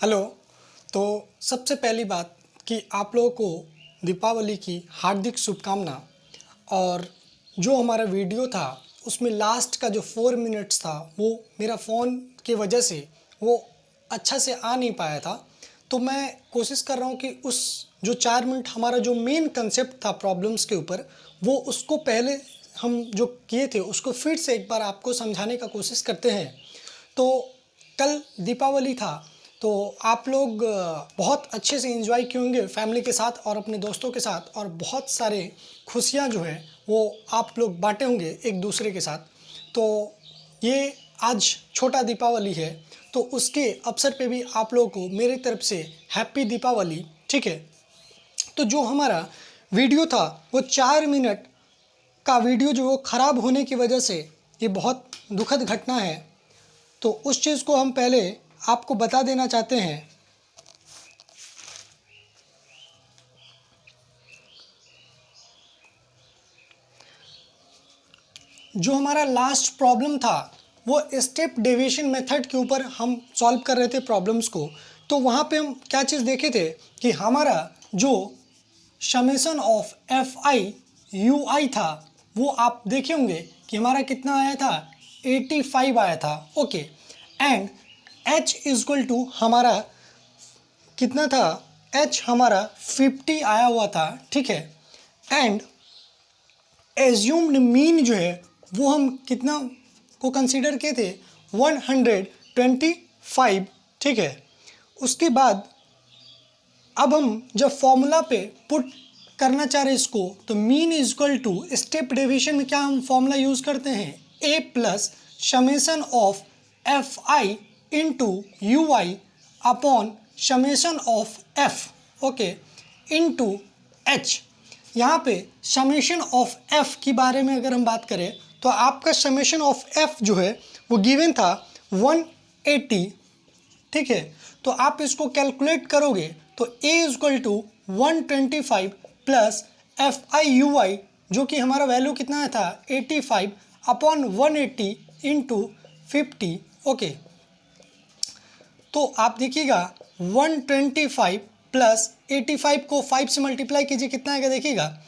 Hello. तो सबसे पहली बात कि आप लोगों को दीपावली की हार्दिक शुभकामना। और जो हमारा वीडियो था उसमें लास्ट का जो 4 मिनट्स था वो मेरा फ़ोन की वजह से वो अच्छा से आ नहीं पाया था। तो मैं कोशिश कर रहा हूँ कि उस जो 4 मिनट हमारा जो मेन कंसेप्ट था प्रॉब्लम्स के ऊपर, वो उसको पहले हम जो किए थे उसको फिर से एक बार आपको समझाने का कोशिश करते हैं। तो कल दीपावली था, तो आप लोग बहुत अच्छे से एंजॉय किए होंगे फैमिली के साथ और अपने दोस्तों के साथ, और बहुत सारे खुशियां जो है वो आप लोग बांटे होंगे एक दूसरे के साथ। तो ये आज छोटा दीपावली है, तो उसके अवसर पे भी आप लोगों को मेरी तरफ से हैप्पी दीपावली। ठीक है। तो जो हमारा वीडियो था वो 4 मिनट का वीडियो जो वो ख़राब होने की वजह से ये बहुत दुखद घटना है। तो उस चीज़ को हम पहले आपको बता देना चाहते हैं। जो हमारा लास्ट प्रॉब्लम था वो स्टेप डेविएशन मेथड के ऊपर हम सॉल्व कर रहे थे प्रॉब्लम्स को। तो वहाँ पे हम क्या चीज़ देखे थे कि हमारा जो summation of f i u i था वो आप देखे होंगे कि हमारा कितना आया था, 85 आया था। Okay. And H is equal to हमारा कितना था, एच हमारा 50 आया हुआ था। ठीक है। एंड एज्यूम्ड मीन जो है वो हम कितना को कंसीडर किए थे, 125। ठीक है। उसके बाद अब हम जब फॉर्मूला पे पुट करना चाह रहे हैं इसको, तो mean is equal to step deviation में क्या हम फॉर्मूला यूज़ करते हैं, a plus summation of f i into u i upon summation of f, okay, into h. यहाँ पे समेशन ऑफ एफ के बारे में अगर हम बात करें तो आपका समेशन ऑफ एफ जो है वो गिवन था 180। ठीक है। तो आप इसको कैलकुलेट करोगे तो a is equal to 125 plus f i u i जो कि हमारा वैल्यू कितना आया था 85 अपॉन 180 इंटू 50। ओके। तो आप देखिएगा 125 प्लस 85 को 5 से मल्टीप्लाई कीजिए, कितना आएगा देखिएगा,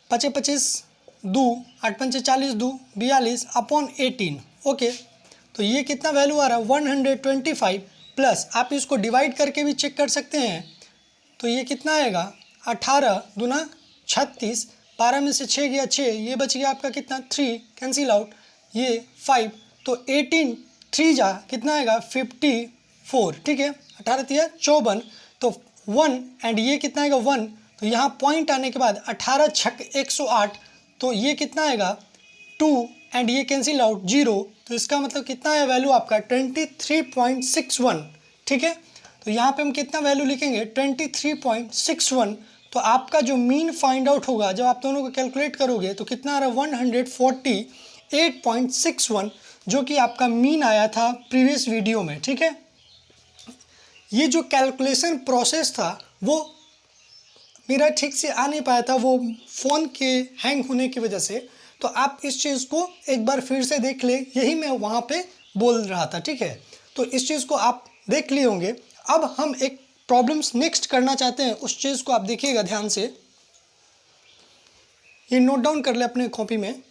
25 25 दो 8 पंचे 40 दो 42 अपॉन 18। ओके। तो ये कितना वैल्यू आ रहा है 125 प्लस, आप इसको डिवाइड करके भी चेक कर सकते हैं। तो ये कितना आएगा 18 दूना 36, 12 में से 6 गया 6, ये बच गया आपका कितना 3, कैंसिल आउट, ये 5, तो 18 3 जा कितना आएगा 54। ठीक है। 18 तिया 54, तो 1 एंड ये कितना आएगा 1, तो यहाँ पॉइंट आने के बाद 18 छक 108, तो ये कितना आएगा 2 एंड ये कैंसिल आउट 0, तो इसका मतलब कितना है वैल्यू आपका 23.61। ठीक है। तो यहाँ पे हम कितना वैल्यू लिखेंगे 23.61। तो आपका जो मीन फाइंड आउट होगा जब आप दोनों को कैलकुलेट करोगे तो कितना आ रहा है 148.61, जो कि आपका मीन आया था प्रीवियस वीडियो में। ठीक है। ये जो कैलकुलेशन प्रोसेस था वो मेरा ठीक से आ नहीं पाया था, वो फ़ोन के हैंग होने की वजह से। तो आप इस चीज़ को एक बार फिर से देख ले, यही मैं वहाँ पे बोल रहा था। ठीक है। तो इस चीज़ को आप देख लिए होंगे। अब हम एक प्रॉब्लम्स नेक्स्ट करना चाहते हैं, उस चीज़ को आप देखिएगा ध्यान से, ये नोट डाउन कर ले अपने कॉपी में।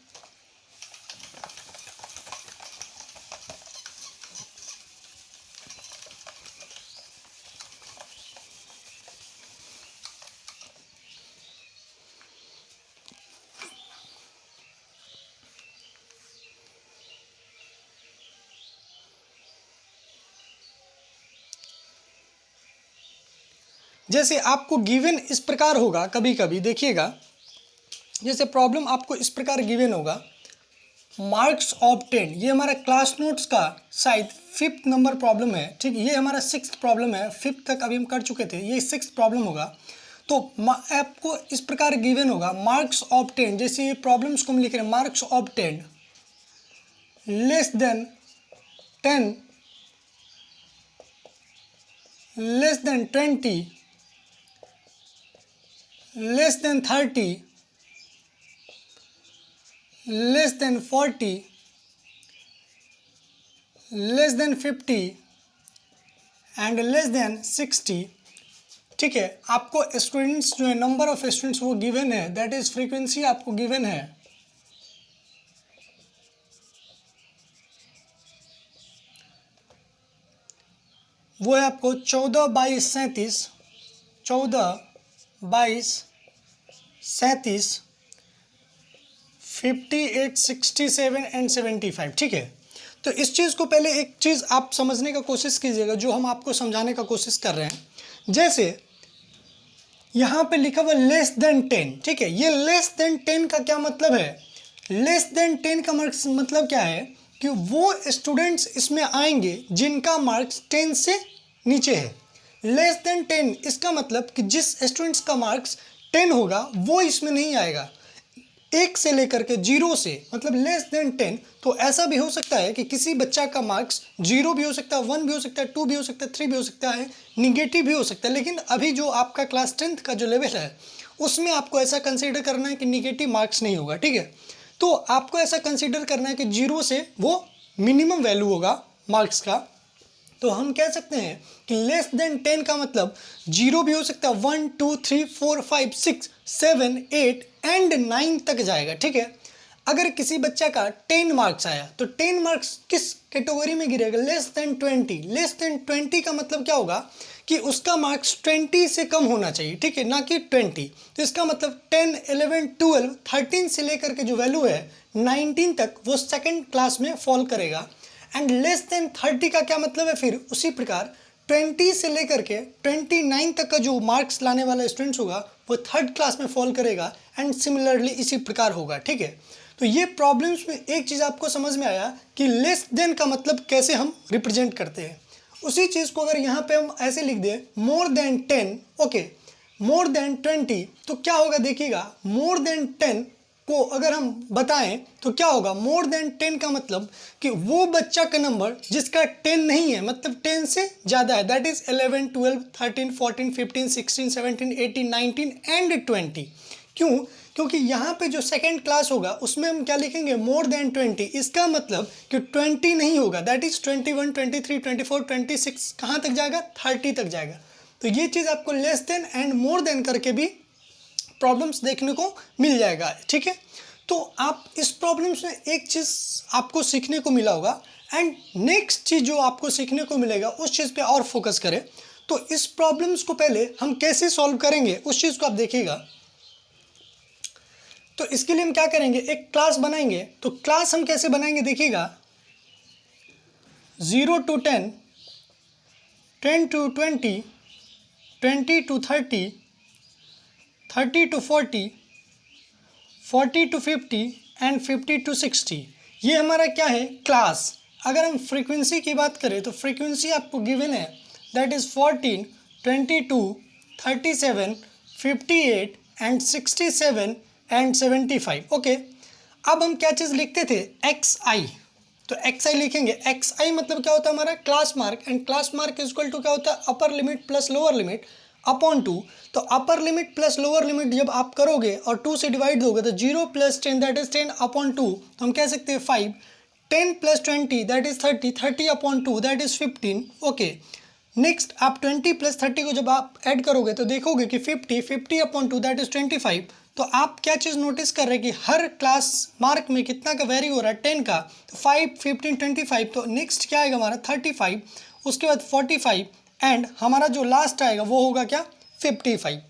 जैसे आपको गिवन इस प्रकार होगा, कभी कभी देखिएगा, जैसे प्रॉब्लम आपको इस प्रकार गिवन होगा, मार्क्स ऑब्टेन, ये हमारा क्लास नोट्स का शायद 5th नंबर प्रॉब्लम है। ठीक, ये हमारा 6th प्रॉब्लम है, 5th तक अभी हम कर चुके थे, ये 6th प्रॉब्लम होगा। तो आपको इस प्रकार गिवन होगा मार्क्स ऑब्टेन, जैसे ये प्रॉब्लम्स को हम लिख रहे हैं, marks obtain less than 10, less than 20, less than 30, less than 40, less than 50 and less than 60, ठीक है। आपको स्टूडेंट्स जो है, नंबर ऑफ स्टूडेंट्स वो गिवन है, दैट इज फ्रीक्वेंसी आपको गिवन है, वो है आपको 14, 22, 37, 14, 22, 37, 58, 67 एंड 75, ठीक है। तो इस चीज़ को पहले एक चीज़ आप समझने का कोशिश कीजिएगा जो हम आपको समझाने का कोशिश कर रहे हैं। जैसे यहाँ पे लिखा हुआ लेस देन 10, ठीक है। ये लेस देन 10 का क्या मतलब है? लेस देन 10 का मार्क्स मतलब क्या है कि वो स्टूडेंट्स इसमें आएंगे जिनका मार्क्स 10 से नीचे है। लेस देन 10 इसका मतलब कि जिस स्टूडेंट्स का मार्क्स 10 होगा वो इसमें नहीं आएगा। 1 से लेकर के 0 से मतलब लेस देन 10, तो ऐसा भी हो सकता है कि किसी बच्चा का मार्क्स 0 भी हो सकता है, 1 भी हो सकता है, 2 भी हो सकता है, 3 भी हो सकता है, निगेटिव भी हो सकता है। लेकिन अभी जो आपका क्लास 10th का जो लेवल है उसमें आपको ऐसा कंसीडर करना है कि निगेटिव मार्क्स नहीं होगा, ठीक है। तो आपको ऐसा कंसीडर करना है कि 0 से वो मिनिमम वैल्यू होगा मार्क्स का। तो हम कह सकते हैं कि लेस देन 10 का मतलब 0 भी हो सकता है, 1, 2, 3, 4, 5, 6, 7, 8 एंड 9 तक जाएगा, ठीक है। अगर किसी बच्चा का 10 मार्क्स आया तो 10 मार्क्स किस कैटेगरी में गिरेगा? Less than 20। लेस देन 20 का मतलब क्या होगा कि उसका मार्क्स 20 से कम होना चाहिए, ठीक है, ना कि 20। तो इसका मतलब 10, 11, 12, 13 से लेकर के जो वैल्यू है 19 तक वो सेकेंड क्लास में फॉल करेगा। एंड लेस देन 30 का क्या मतलब है? फिर उसी प्रकार 20 से लेकर के 29 तक का जो मार्क्स लाने वाला स्टूडेंट्स होगा वो थर्ड क्लास में फॉल करेगा। एंड सिमिलरली इसी प्रकार होगा, ठीक है। तो ये प्रॉब्लम्स में एक चीज़ आपको समझ में आया कि लेस देन का मतलब कैसे हम रिप्रेजेंट करते हैं। उसी चीज़ को अगर यहाँ पे हम ऐसे लिख दें more than 10, okay, more than 20, तो क्या होगा देखिएगा। मोर देन 10 को अगर हम बताएं तो क्या होगा? मोर देन 10 का मतलब कि वो बच्चा का नंबर जिसका 10 नहीं है, मतलब 10 से ज़्यादा है, दैट इज 11, 12, 13, 14, 15, 16, 17, 18, 19 एंड 20। क्यों? क्योंकि यहाँ पे जो सेकेंड क्लास होगा उसमें हम क्या लिखेंगे? More than 20। इसका मतलब कि 20 नहीं होगा, दैट इज 21, 23, 24, 26, कहाँ तक जाएगा? 30 तक जाएगा। तो ये चीज़ आपको less than and more than करके भी प्रॉब्लम्स देखने को मिल जाएगा, ठीक है। तो आप इस प्रॉब्लम्स में एक चीज़ आपको सीखने को मिला होगा। एंड नेक्स्ट चीज़ जो आपको सीखने को मिलेगा उस चीज़ पे और फोकस करें। तो इस प्रॉब्लम्स को पहले हम कैसे सॉल्व करेंगे उस चीज़ को आप देखिएगा। तो इसके लिए हम क्या करेंगे? एक क्लास बनाएंगे। तो क्लास हम कैसे बनाएंगे देखिएगा। 0 to 10, 10 to 20, 20 to 30, 30 to 40, 40 to 50 and 50 to 60। ये हमारा क्या है? क्लास। अगर हम फ्रीक्वेंसी की बात करें तो फ्रीक्वेंसी आपको गिवन है, that is 14, 22, 37, 58 and 67 and 75, okay. अब हम क्या चीज़ लिखते थे? एक्स आई। तो एक्स आई लिखेंगे। एक्स आई मतलब क्या होता है? हमारा class mark. And class mark is equal to क्या होता है? Upper limit plus lower limit upon 2। तो upper limit plus lower limit जब आप करोगे और 2 से डिवाइड दोगे तो 0 + 10 दैट इज 10 अपॉन 2, तो हम कह सकते हैं 5। 10 + 20 that is 30, 30 upon 2 that is 15, okay. Next आप 20 + 30 को जब आप ऐड करोगे तो देखोगे कि 50, 50 अपॉन 2 दैट इज 25। तो आप क्या चीज़ नोटिस कर रहे हैं कि हर क्लास मार्क में कितना का वेरी हो रहा है? 10 का। तो 5, 15, 25, तो नेक्स्ट क्या आएगा हमारा? 35, उसके बाद 45 एंड हमारा जो लास्ट आएगा वो होगा क्या? 55,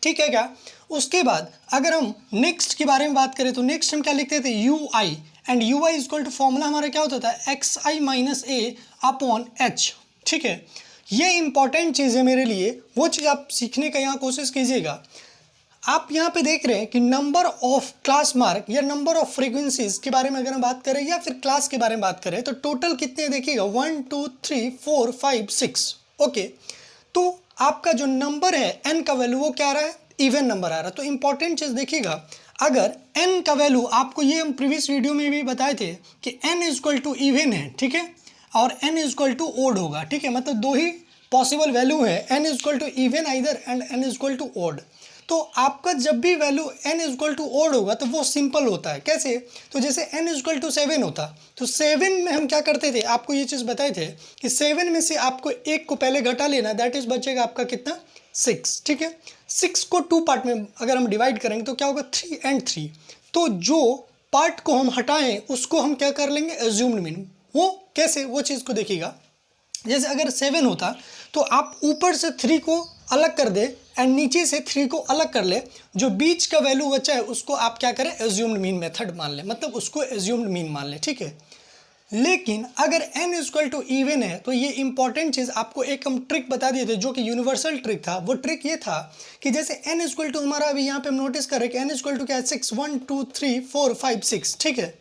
ठीक है क्या? उसके बाद अगर हम नेक्स्ट के बारे में बात करें तो नेक्स्ट हम क्या लिखते थे? U I. And U I is equal to formula हमारा क्या होता था? X I minus A upon H, ठीक है। ये इंपॉर्टेंट चीज़ है मेरे लिए, वो चीज़ आप सीखने का यहाँ कोशिश कीजिएगा। आप यहाँ पे देख रहे हैं कि नंबर ऑफ क्लास मार्क या नंबर ऑफ फ्रीक्वेंसीज के बारे में अगर हम बात करें या फिर क्लास के बारे में बात करें तो टोटल कितने देखिएगा? 1, 2, 3, 4, 5, 6, ओके। तो आपका जो नंबर है n का वैल्यू वो क्या आ रहा है? इवन नंबर आ रहा है। तो इंपॉर्टेंट चीज़ देखिएगा, अगर n का वैल्यू आपको ये हम प्रीवियस वीडियो में भी बताए थे कि n is equal to even है, ठीक है, और n is equal to odd होगा, ठीक है। मतलब दो ही पॉसिबल वैल्यू है, n is equal to even either and n is equal to odd. तो आपका जब भी value n equal to odd होगा तो वो सिंपल होता है। कैसे? तो जैसे n इक्वल टू 7 होता तो 7 में हम क्या करते थे, आपको ये चीज़ बताए थे कि 7 में से आपको एक को पहले घटा लेना, दैट इज बचेगा आपका कितना 6। ठीक है, 6 को 2 पार्ट में अगर हम डिवाइड करेंगे तो क्या होगा 3 and 3। तो जो पार्ट को हम हटाएं उसको हम क्या कर लेंगे एज्यूम्ड मीन। वो कैसे, वो चीज़ को देखिएगा। जैसे अगर 7 होता तो आप ऊपर से 3 को अलग कर दे एंड नीचे से 3 को अलग कर ले, जो बीच का वैल्यू बचा है उसको आप क्या करें एज्यूम्ड मीन मेथड मान ले, मतलब उसको एज्यूम्ड मीन मान ले। ठीक है, लेकिन अगर n इक्वल टू इवन है तो ये इंपॉर्टेंट चीज़ आपको एक हम ट्रिक बता दिए थे जो कि यूनिवर्सल ट्रिक था। वो ट्रिक ये था कि जैसे n इक्वल टू हमारा अभी यहाँ पे हम नोटिस करें कि n इक्वल टू क्या है 6, 1 2 3 4 5 6। ठीक है,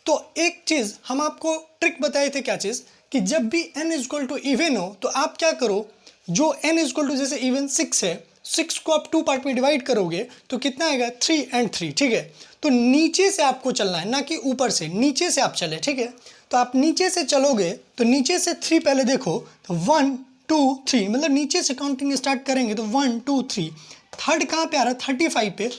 तो एक चीज़ हम आपको ट्रिक बताए थे, क्या चीज़ कि जब भी n इक्वल टू इवन हो तो आप क्या करो, जो n इक्वल टू जैसे इवन 6 है, 6 को आप 2 पार्ट में डिवाइड करोगे तो कितना आएगा 3 and 3। ठीक है, तो नीचे से आपको चलना है ना कि ऊपर से, नीचे से आप चले। ठीक है, तो आप नीचे से चलोगे तो नीचे से 3 पहले देखो तो 1 2 3, मतलब नीचे से काउंटिंग स्टार्ट करेंगे तो 1 2 3। थर्ड कहाँ पे आ रहा है 35 पे,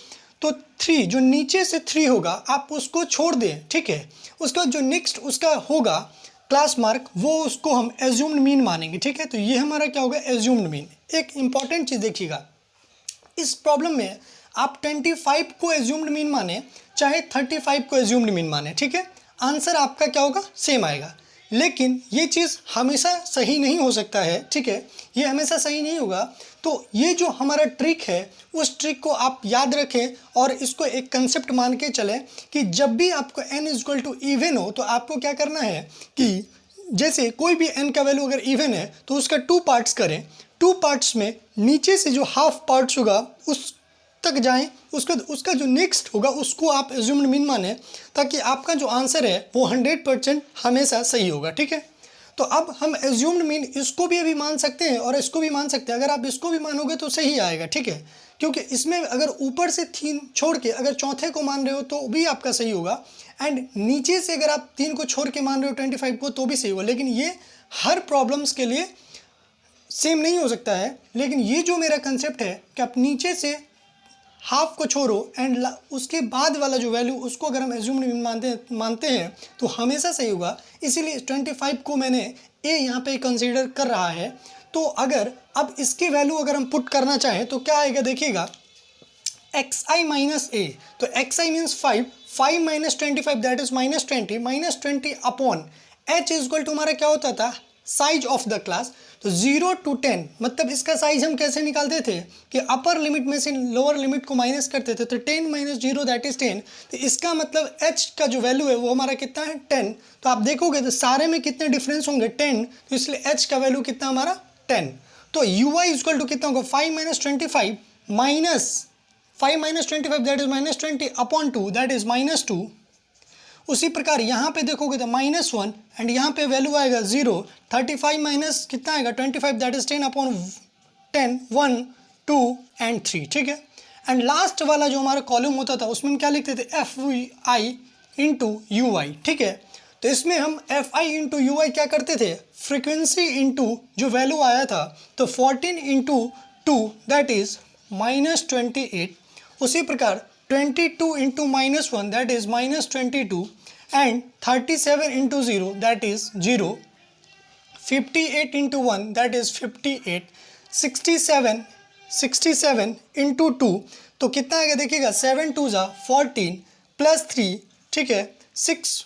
तो 3 जो नीचे से 3 होगा आप उसको छोड़ दें। ठीक है, उसका जो नेक्स्ट उसका होगा क्लास मार्क, वो उसको हम एज्यूम्ड मीन मानेंगे। ठीक है, तो ये हमारा क्या होगा एज्यूम्ड मीन। एक इंपॉर्टेंट चीज़ देखिएगा, इस प्रॉब्लम में आप 25 को एज्यूम्ड मीन माने चाहे 35 को एज्यूम्ड मीन माने, ठीक है, आंसर आपका क्या होगा सेम आएगा। लेकिन ये चीज़ हमेशा सही नहीं हो सकता है। ठीक है, ये हमेशा सही नहीं होगा। तो ये जो हमारा ट्रिक है उस ट्रिक को आप याद रखें और इसको एक कंसेप्ट मान के चलें कि जब भी आपको n इक्वल टू इवन हो तो आपको क्या करना है कि जैसे कोई भी n का वैल्यू अगर इवन है तो उसका 2 पार्ट्स करें, 2 पार्ट्स में नीचे से जो हाफ पार्ट्स होगा उस तक जाएं, उसका जो नेक्स्ट होगा उसको आप एज्यूम्ड मीन माने, ताकि आपका जो आंसर है वो 100% हमेशा सही होगा। ठीक है, तो अब हम एज्यूम्ड मीन इसको भी अभी मान सकते हैं और इसको भी मान सकते हैं। अगर आप इसको भी मानोगे तो सही आएगा। ठीक है, क्योंकि इसमें अगर ऊपर से 3 छोड़ के अगर चौथे को मान रहे हो तो भी आपका सही होगा, एंड नीचे से अगर आप 3 को छोड़ के मान रहे हो 25 को तो भी सही होगा। लेकिन ये हर प्रॉब्लम्स के लिए सेम नहीं हो सकता है। लेकिन ये जो मेरा कंसेप्ट है कि आप नीचे से हाफ को छोड़ो एंड उसके बाद वाला जो वैल्यू उसको अगर हम एज्यूम्ड मीन मानते हैं तो हमेशा सही होगा। इसीलिए 25 को मैंने ए यहाँ पे कंसीडर कर रहा है। तो अगर अब इसकी वैल्यू अगर हम पुट करना चाहें तो क्या आएगा देखिएगा, xi माइनस ए, तो xi means 5, 5 minus 25 that is minus 20 upon h equal to हमारा क्या होता था साइज ऑफ द क्लास। तो 0 to 10 मतलब इसका साइज हम कैसे निकालते थे कि अपर लिमिट में से लोअर लिमिट को माइनस करते थे, तो 10 माइनस 0 दैट इज 10। तो इसका मतलब h का जो वैल्यू है वो हमारा कितना है 10। तो आप देखोगे तो सारे में कितने डिफरेंस होंगे 10, तो इसलिए h का वैल्यू कितना हमारा 10। तो ui इक्वल टू कितना होगा 5 minus 25 minus 5 minus 25 that is minus 20 upon 2 that is minus 2। उसी प्रकार यहाँ पे देखोगे तो -1 एंड यहाँ पे वैल्यू आएगा 0। 35 माइनस कितना आएगा 25 दैट इज 10 अपॉन 10, 1 2 एंड 3। ठीक है, एंड लास्ट वाला जो हमारा कॉलम होता था उसमें हम क्या लिखते थे fi इंटू यू आई। ठीक है, तो इसमें हम fi इंटू यू आई क्या करते थे फ्रिक्वेंसी इंटू जो वैल्यू आया था, तो 14 इंटू 2 दैट इज -28। उसी प्रकार 22 into -1 that is -22 and 37 into 0 that is 0, 58 into 1 that is 58, 67 into 2 तो कितना आएगा देखिएगा 7 2 जा 14 प्लस 3। ठीक है, 6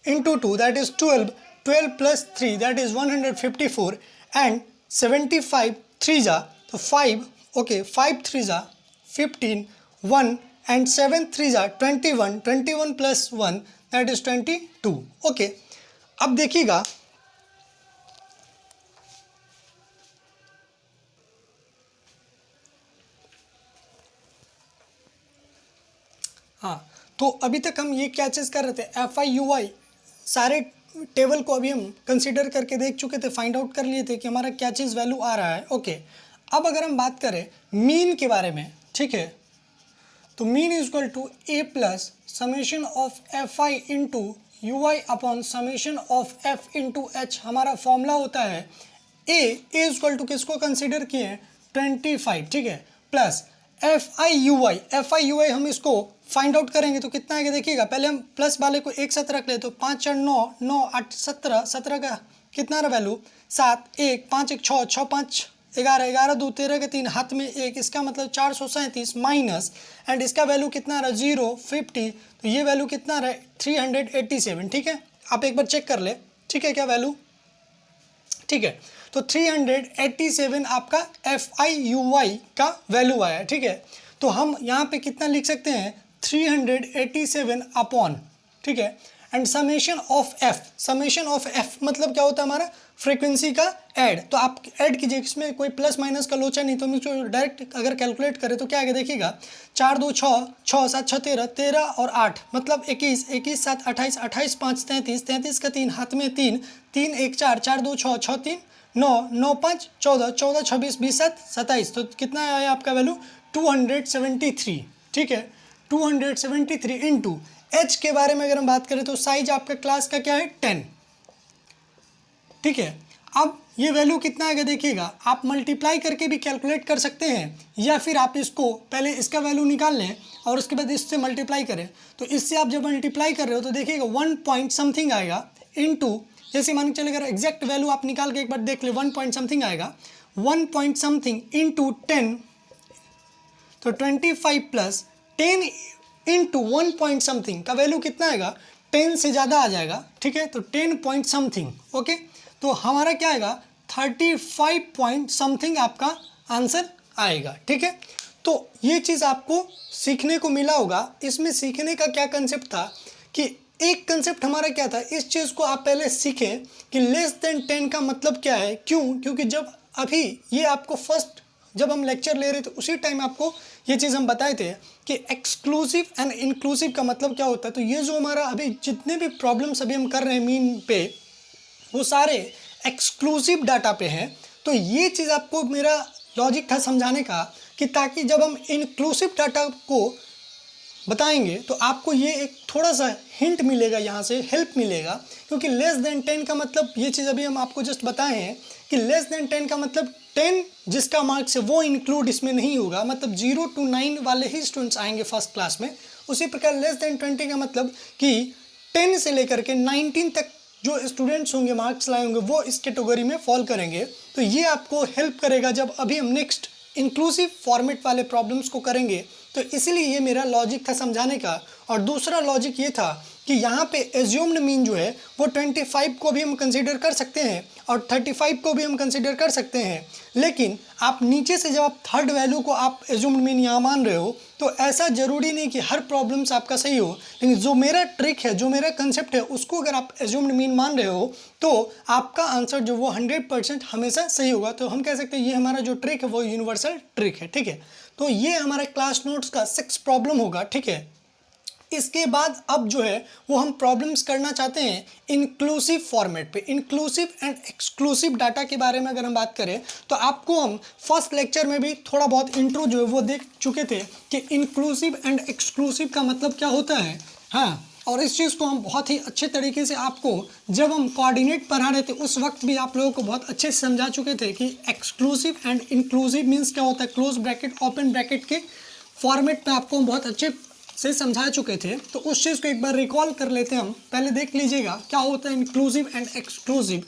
into 2 that is 12, 12 plus 3 that is 154 and 75 3 जा तो 5, ओके 5 3 जा 15, 1 एंड 7 3 जा 21, 21 प्लस 1 दैट इज 22। ओके, अब देखिएगा हाँ, तो अभी तक हम ये क्या चीज़ कर रहे थे FI UI सारे टेबल को अभी हम कंसीडर करके देख चुके थे, फाइंड आउट कर लिए थे कि हमारा क्या चीज़ वैल्यू आ रहा है। ओके, अब अगर हम बात करें मीन के बारे में, ठीक है, तो mean is equal to A plus summation of FI into UI upon summation of F into H। हमारा फॉर्मूला होता है ए इज इक्वल टू किसको कंसीडर किए 25, ठीक है, प्लस FI हम इसको फाइंड आउट करेंगे तो कितना आएगा देखिएगा। पहले हम प्लस वाले को एक साथ रख ले तो 5 4 9 9 8 17 17 का कितना रहा वैल्यू 7 1 5 1 6 6 5 11 11 2 13 के 3 हाथ में 1, इसका मतलब 437 माइनस एंड इसका वैल्यू कितना रहा 0 50, तो ये वैल्यू कितना रहा 387। ठीक है, आप एक बार चेक कर ले, ठीक है क्या वैल्यू, ठीक है। तो 387 आपका FIUY का वैल्यू आया। ठीक है, तो हम यहाँ पे कितना लिख सकते हैं 387 अपॉन, ठीक है, एंड समेशन ऑफ एफ मतलब क्या होता है हमारा फ्रीक्वेंसी का ऐड। तो आप ऐड कीजिए, इसमें कोई प्लस माइनस का लोचा नहीं, तो हम इसको डायरेक्ट अगर कैलकुलेट करें तो क्या आएगा देखिएगा 4 2 6 6 7 6 13 13 और 8 मतलब 21 21 7 28 28 5 33 33 का 3 हाथ में 3 3 1 4 4 2 6 6 3 9 9 5 14 14 26 20 7 27, तो कितना आया आपका वैल्यू 273। ठीक है, 273 इंटू एच के बारे में अगर हम बात करें तो साइज आपका क्लास का क्या है 10। ठीक है, अब ये वैल्यू कितना आएगा देखिएगा, आप मल्टीप्लाई करके भी कैलकुलेट कर सकते हैं या फिर आप इसको पहले इसका वैल्यू निकाल लें और उसके बाद इससे मल्टीप्लाई करें। तो इससे आप जब मल्टीप्लाई कर रहे हो तो देखिएगा 1 पॉइंट समथिंग आएगा इंटू, जैसे मान के चलेगा एग्जैक्ट वैल्यू आप निकाल के एक बार देख ले 1 पॉइंट समथिंग आएगा, 1 पॉइंट समथिंग इंटू 10 तो 25 प्लस 10 इंटू 1 पॉइंट समथिंग का वैल्यू कितना आएगा 10 से ज़्यादा आ जाएगा। ठीक है, तो 10 पॉइंट समथिंग, ओके, तो हमारा क्या आएगा 35 पॉइंट समथिंग आपका आंसर आएगा। ठीक है, तो ये चीज़ आपको सीखने को मिला होगा। इसमें सीखने का क्या कंसेप्ट था कि एक कंसेप्ट हमारा क्या था, इस चीज़ को आप पहले सीखें कि लेस देन 10 का मतलब क्या है। क्योंकि जब अभी ये आपको फर्स्ट जब हम लेक्चर ले रहे थे उसी टाइम आपको ये चीज़ हम बताए थे कि एक्सक्लूसिव एंड इंक्लूसिव का मतलब क्या होता है। तो ये जो हमारा अभी जितने भी प्रॉब्लम्स अभी हम कर रहे हैं मीन पे, वो सारे एक्सक्लूसिव डाटा पे हैं। तो ये चीज़ आपको मेरा लॉजिक था समझाने का कि ताकि जब हम इंक्लूसिव डाटा को बताएंगे तो आपको ये एक थोड़ा सा हिंट मिलेगा, यहाँ से हेल्प मिलेगा। क्योंकि लेस देन 10 का मतलब ये चीज़ अभी हम आपको जस्ट बताए हैं कि लेस देन 10 का मतलब 10 जिसका मार्क्स है वो इंक्लूड इसमें नहीं होगा, मतलब 0 to 9 वाले ही स्टूडेंट्स आएंगे फर्स्ट क्लास में। उसी प्रकार लेस देन 20 का मतलब कि 10 से लेकर के 19 तक जो स्टूडेंट्स होंगे मार्क्स लाए होंगे वो इस कैटेगरी में फॉल करेंगे। तो ये आपको हेल्प करेगा जब अभी हम नेक्स्ट इंक्लूसिव फॉर्मेट वाले प्रॉब्लम्स को करेंगे। तो इसीलिए ये मेरा लॉजिक था समझाने का। और दूसरा लॉजिक ये था कि यहाँ पे एज्यूम्ड मीन जो है वो 25 को भी हम कंसीडर कर सकते हैं और 35 को भी हम कंसीडर कर सकते हैं। लेकिन आप नीचे से जब आप थर्ड वैल्यू को आप एज्यूम्ड मीन यहाँ मान रहे हो तो ऐसा ज़रूरी नहीं कि हर प्रॉब्लम्स आपका सही हो। लेकिन जो मेरा ट्रिक है, जो मेरा कंसेप्ट है, उसको अगर आप एज्यूम्ड मीन मान रहे हो तो आपका आंसर जो वो 100% हमेशा सही होगा। तो हम कह सकते हैं ये हमारा जो ट्रिक है वो यूनिवर्सल ट्रिक है। ठीक है, तो ये हमारे क्लास नोट्स का 6 प्रॉब्लम होगा। ठीक है, इसके बाद अब जो है वो हम प्रॉब्लम्स करना चाहते हैं इंक्लूसिव फॉर्मेट पे। इंक्लूसिव एंड एक्सक्लूसिव डाटा के बारे में अगर हम बात करें तो आपको हम फर्स्ट लेक्चर में भी थोड़ा बहुत इंट्रो जो है वो देख चुके थे कि इंक्लूसिव एंड एक्सक्लूसिव का मतलब क्या होता है। हाँ, और इस चीज़ को हम बहुत ही अच्छे तरीके से आपको जब हम कोऑर्डिनेट पढ़ा रहे थे उस वक्त भी आप लोगों को बहुत अच्छे से समझा चुके थे कि एक्सक्लूसिव एंड इंक्लूसिव मीन्स क्या होता है। क्लोज ब्रैकेट ओपन ब्रैकेट के फॉर्मेट में आपको हम बहुत अच्छे से समझा चुके थे। तो उस चीज़ को एक बार रिकॉल कर लेते हैं हम। पहले देख लीजिएगा क्या होता है इंक्लूसिव एंड एक्सक्लूसिव।